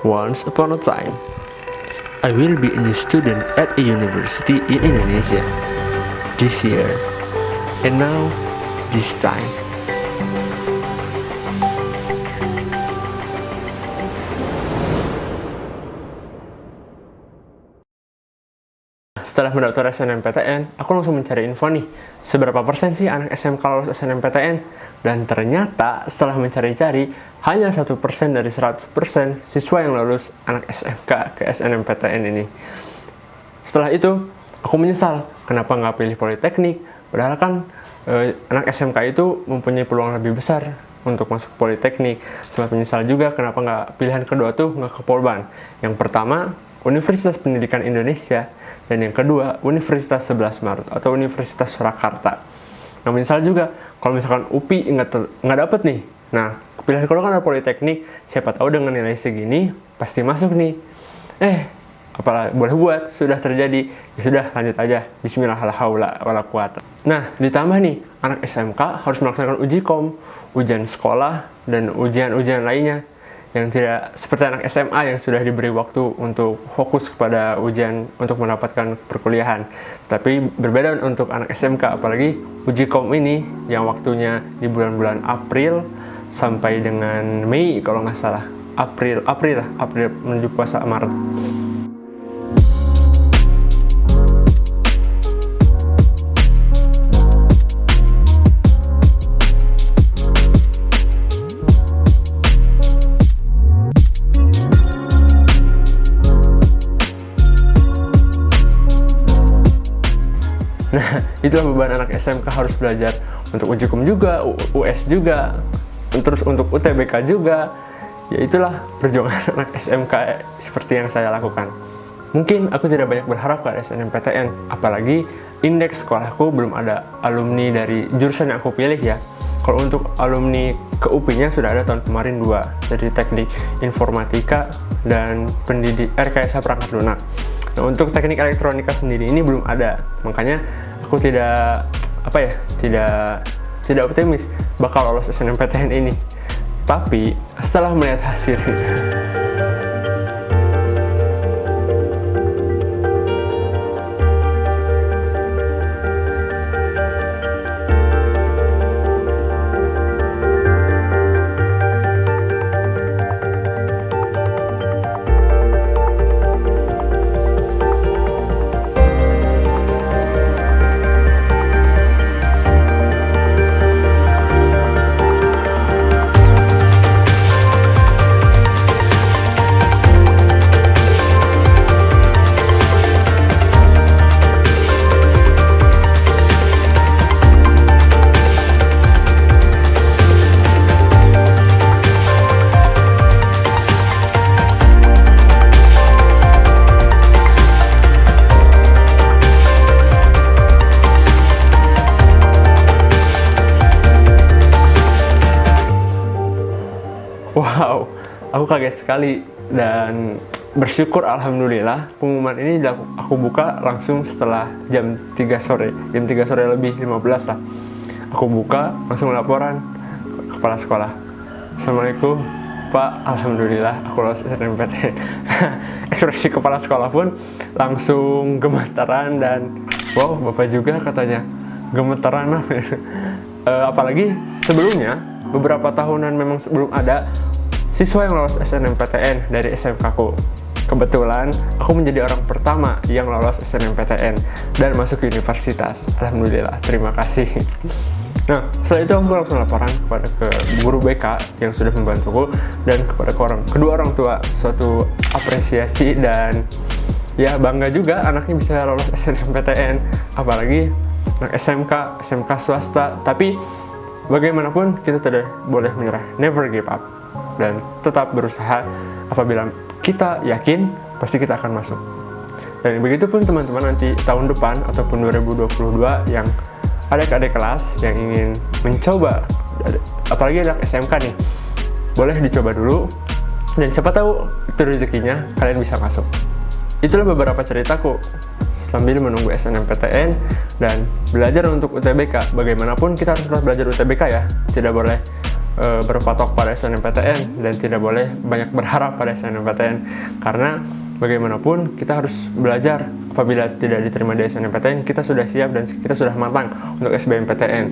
Once upon a time, I will be a new student at a university in Indonesia. This year, and now, this time. Setelah mendaftar SNMPTN, aku langsung mencari info nih, seberapa persen sih anak SMK lolos SNMPTN? Dan ternyata setelah mencari-cari, hanya 1% dari 100% siswa yang lulus anak SMK ke SNMPTN ini. Setelah itu, aku menyesal kenapa nggak pilih Politeknik, padahal kan anak SMK itu mempunyai peluang lebih besar untuk masuk Politeknik. Sempat menyesal juga kenapa nggak pilihan kedua tuh nggak ke Polban. Yang pertama, Universitas Pendidikan Indonesia, dan yang kedua, Universitas 11 Maret atau Universitas Surakarta. Nah, menyesal juga kalau misalkan UPI nggak dapet nih. Nah, pilihan kedua kan ada Politeknik, siapa tahu dengan nilai segini pasti masuk nih. Apalah boleh buat, sudah terjadi, ya sudah lanjut aja. Bismillah, la haula wala quwata. Nah, ditambah nih, anak SMK harus melaksanakan uji kom, ujian sekolah, dan ujian-ujian lainnya yang tidak seperti anak SMA yang sudah diberi waktu untuk fokus kepada ujian untuk mendapatkan perkuliahan. Tapi berbeda untuk anak SMK, apalagi uji kom ini yang waktunya di bulan-bulan April sampai dengan Mei kalau nggak salah. April menuju puasa Maret. Nah, itulah beban anak SMK, harus belajar untuk uji kom juga, US juga, terus untuk UTBK juga. Ya itulah perjuangan anak SMK seperti yang saya lakukan. Mungkin aku tidak banyak berharap ke SNMPTN, apalagi indeks sekolahku belum ada alumni dari jurusan yang aku pilih ya. Kalau untuk alumni ke UPI-nya sudah ada tahun kemarin 2, dari Teknik Informatika dan Rekayasa Perangkat Lunak. Nah, untuk teknik elektronika sendiri ini belum ada, makanya aku tidak optimis bakal lolos SNMPTN ini. Tapi setelah melihat hasilnya, wow, aku kaget sekali dan bersyukur alhamdulillah pengumuman ini aku buka langsung setelah jam 3 sore lebih 15 lah. Aku buka langsung laporan ke kepala sekolah. Assalamualaikum Pak, alhamdulillah aku lolos SNMPTN. Ekspresi kepala sekolah pun langsung gemetaran dan wow, Bapak juga katanya gemetaran. Apalagi sebelumnya beberapa tahunan memang belum ada siswa yang lolos SNMPTN dari SMK-ku. Kebetulan, aku menjadi orang pertama yang lolos SNMPTN dan masuk ke universitas. Alhamdulillah, terima kasih. Nah, setelah itu aku langsung laporan kepada guru BK yang sudah membantuku dan kepada kedua orang tua. Suatu apresiasi dan ya bangga juga anaknya bisa lolos SNMPTN. Apalagi anak SMK swasta. Tapi bagaimanapun kita tidak boleh menyerah, never give up, dan tetap berusaha. Apabila kita yakin, pasti kita akan masuk. Dan begitu pun teman-teman nanti tahun depan ataupun 2022 yang adik-adik kelas yang ingin mencoba, apalagi anak SMK nih, boleh dicoba dulu, dan siapa tahu itu rezekinya kalian bisa masuk. Itulah beberapa ceritaku sambil menunggu SNMPTN dan belajar untuk UTBK. Bagaimanapun kita harus tetap belajar UTBK ya, tidak boleh berpatok pada SNMPTN dan tidak boleh banyak berharap pada SNMPTN, karena bagaimanapun kita harus belajar. Apabila tidak diterima di SNMPTN, kita sudah siap dan kita sudah matang untuk SBMPTN.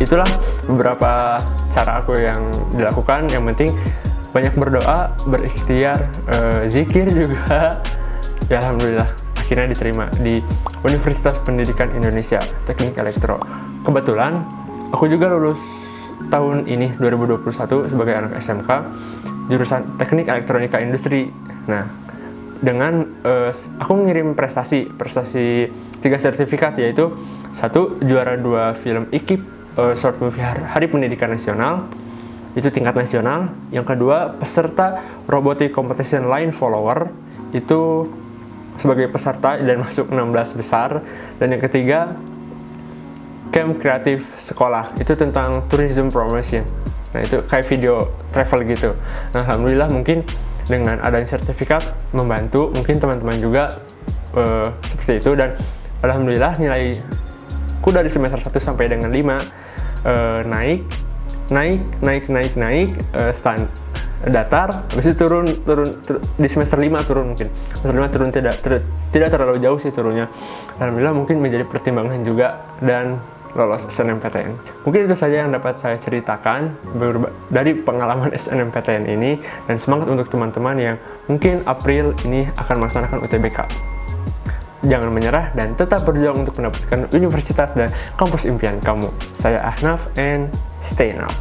Itulah beberapa cara aku yang dilakukan. Yang penting banyak berdoa, berikhtiar, zikir juga. Ya alhamdulillah akhirnya diterima di Universitas Pendidikan Indonesia Teknik Elektro. Kebetulan aku juga lulus tahun ini 2021 sebagai anak SMK jurusan Teknik Elektronika Industri. Nah, dengan aku mengirim prestasi 3 sertifikat, yaitu 1 juara 2 film IKIP short movie Hari Pendidikan Nasional, itu tingkat nasional. Yang kedua, peserta Robotic Competition Line Follower, itu sebagai peserta dan masuk 16 besar. Dan yang ketiga, Camp Kreatif Sekolah, itu tentang tourism promotion. Nah, itu kayak video travel gitu. Nah, alhamdulillah mungkin dengan adanya sertifikat membantu mungkin teman-teman juga seperti itu. Dan alhamdulillah nilaiku dari semester 1 sampai dengan 5 naik datar, habis itu turun di semester 5 turun, mungkin semester 5 turun tidak terlalu jauh sih turunnya. Alhamdulillah mungkin menjadi pertimbangan juga dan lolos SNMPTN. Mungkin itu saja yang dapat saya ceritakan dari pengalaman SNMPTN ini, dan semangat untuk teman-teman yang mungkin April ini akan melaksanakan UTBK. Jangan menyerah dan tetap berjuang untuk mendapatkan universitas dan kampus impian kamu. Saya Ahnaf and stay up.